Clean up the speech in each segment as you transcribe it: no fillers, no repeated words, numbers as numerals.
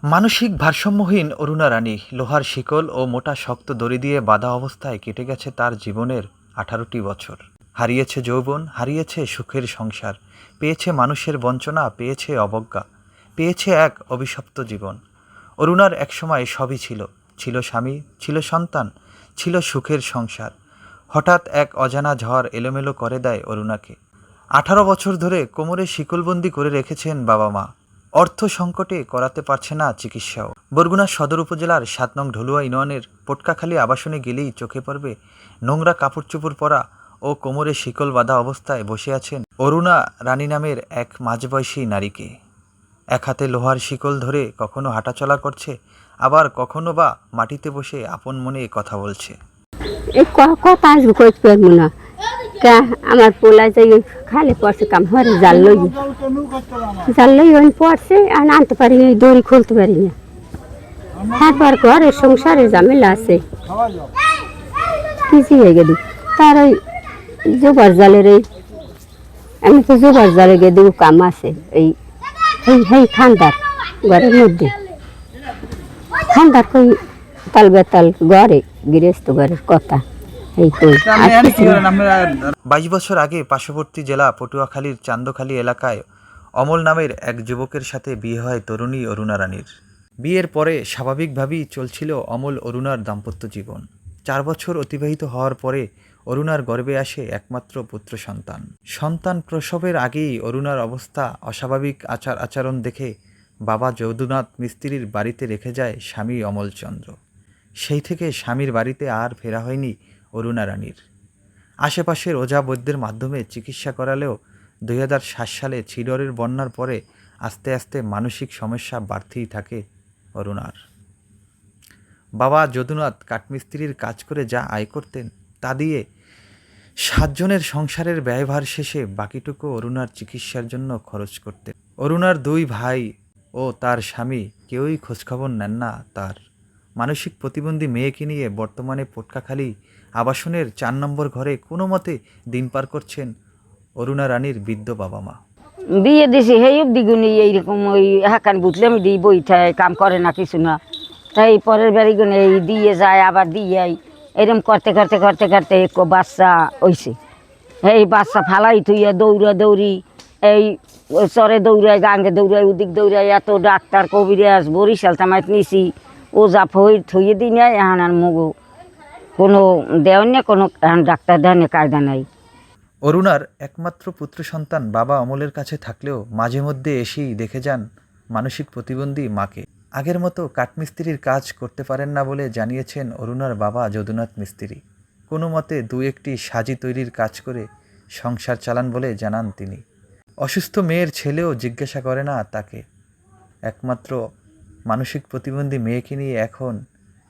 মানসিক ভারসাম্যহীন অরুণা রানী লোহার শিকল ও মোটা শক্ত দড়ি দিয়ে বাঁধা অবস্থায় কেটে গেছে তার জীবনের 18টি বছর। হারিয়েছে যৌবন, হারিয়েছে সুখের সংসার, পেয়েছে মানুষের বঞ্চনা, পেয়েছে অবজ্ঞা, পেয়েছে এক অভিশপ্ত জীবন। অরুণার একসময় সবই ছিল, ছিল স্বামী, ছিল সন্তান, ছিল সুখের সংসার। হঠাৎ এক অজানা ঝড় এলোমেলো করে দেয় অরুণাকে। 18 বছর ধরে কোমরে শিকলবন্দি করে রেখেছেন বাবা মা। অর্থ সংকটে করাতে পারছে না চিকিৎসাও। বরগুনা সদর উপজেলার 7 নং ঢলুয়া ইউনিয়নের পটকাখালী আবাসনে গেলেই চোখে পড়বে নোংরা কাপড় চোপড় পরা ও কোমরে শিকল বাঁধা অবস্থায় বসে আছেন অরুণা রানী নামের এক মাঝবয়সী নারীকে। এক হাতে লোহার শিকল ধরে কখনো হাঁটাচলা করছে, আবার কখনো বা মাটিতে বসে আপন মনে কথা বলছে। এই কথা আসবো কইতে পারবো না কে আমার পোলা যাই খালি পড়ছে কাম হরে জাল লই ওই পড়ছে আর আনতে পারি না, দড়ি খুলতে পারি না। তারপর ঘরের সংসারে ঝামেলা আছে কি হয়ে গেল তার ওই জোবার জালের এই আমি তো জোবার জালে গিয়ে দেবো কাম আছে এই এই খান্দার ঘরের মধ্যে খান্দার কই তাল বেতাল ঘরে গৃহস্থ ঘরের কথা। 22 বছর আগে পার্শ্ববর্তী জেলা পটুয়াখালীর চান্দখালী এলাকায় অমল নামের এক যুবকের সাথে বিয়ে হয় তরুণী অরুণা রানীর। বিয়ের পরে স্বাভাবিকভাবেই চলছিল অমল অরুণার দাম্পত্য জীবন। 4 বছর অতিবাহিত হওয়ার পরে অরুণার গর্ভে আসে একমাত্র পুত্র সন্তান। সন্তান প্রসবের আগেই অরুণার অবস্থা অস্বাভাবিক আচরণ দেখে বাবা যদুনাথ মিস্ত্রির বাড়িতে রেখে যায় স্বামী অমলচন্দ্র। সেই থেকে স্বামীর বাড়িতে আর ফেরা হয়নি অরুণা রানীর। আশেপাশের ওঝা বৈদ্যের মাধ্যমে চিকিৎসা করালেও 2007 সালে ছিডরের বন্যার পরে আস্তে আস্তে মানসিক সমস্যা বাড়তেই থাকে অরুণার। বাবা যদুনাথ কাঠমিস্ত্রির কাজ করে যা আয় করতেন তা দিয়ে 7 জনের সংসারের ব্যয়ভার শেষে বাকিটুকু অরুণার চিকিৎসার জন্য খরচ করতেন। অরুণার 2 ভাই ও তার স্বামী কেউই খোঁজখবর নেন না তার। মানসিক প্রতিবন্ধী মেয়েকে নিয়ে বর্তমানে পটকাখালী আবাসনের 4 নম্বর ঘরে কোনো মতে দিন পার করছেন অরুণা রানীর বৃদ্ধ বাবা মা। বিয়ে দিছি সেই অব্দি গুনি এইরকম ওই হাকান বুঝলাম দিই বইটায় কাম করে না কিছু না, তাই পরের বাড়ি গুনে এই দিয়ে যায় আবার দিয়ে এরকম করতে করতে করতে করতে এক বাচ্চা হইছে। এই বাচ্চা ফালাই থুইয়া দৌড়া দৌড়ি এই চরে দৌড়ায় গাঙ্গে দৌড়ায় ওদিক দৌড়ায় এত ডাক্তার কবিরাজ বরিশাল তামাইত নিছি ওজা ফই থইয়ে দিই না এখন আর মুগো কোনো দেওয়ার না কোনো ডাক্তার দেওয়ার কায়দা নাই। অরুণার একমাত্র পুত্র সন্তান বাবা অমলের কাছে থাকলেও মাঝে মধ্যে এসেই দেখে যান মানসিক প্রতিবন্ধী মাকে। আগের মতো কাঠমিস্ত্রির কাজ করতে পারেন না বলে জানিয়েছেন অরুণার বাবা যদুনাথ মিস্ত্রি। কোনো মতে 2-1টি সাজি তৈরির কাজ করে সংসার চালান বলে জানান তিনি। অসুস্থ মেয়ের ছেলেও জিজ্ঞাসা করে না তাকে। একমাত্র মানসিক প্রতিবন্ধী মেয়েকে নিয়ে এখন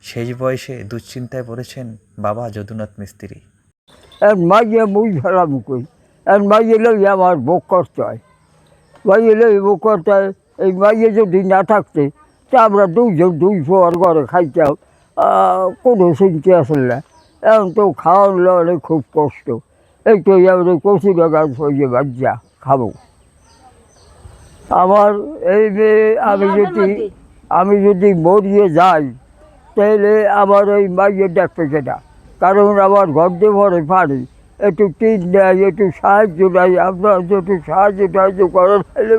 শেষ বয়সে দুশ্চিন্তায় পড়েছেন বাবা যদুনাথ মিস্ত্রি। মাইয়ে মুই ফেলাম কই মাইয়ে লই আমার ভোগ করতে হয়, মাইয়ে লই ভোগ করতে হয়। এই মাইয়ে যদি না থাকতে তা আমরা 2 ফোয়ার ঘরে খাইতাম, কোনো চিন্তা আসল না। এখন তো খাওয়ার লড়ে খুব কষ্ট। এই তো আমরা কচুরা গাছ হয়ে বাজ্যা খাবো। আমার এই আমি যদি মরিয়ে যাই তাহলে আমার ওই মাইয়ে দেখবে কেটা, কারণ আমার ঘর দিয়ে ভরে পানি একটু টিন নেয়, একটু সাহায্য নেয়। আপনার একটু সাহায্য টাহায্য করার ফেলে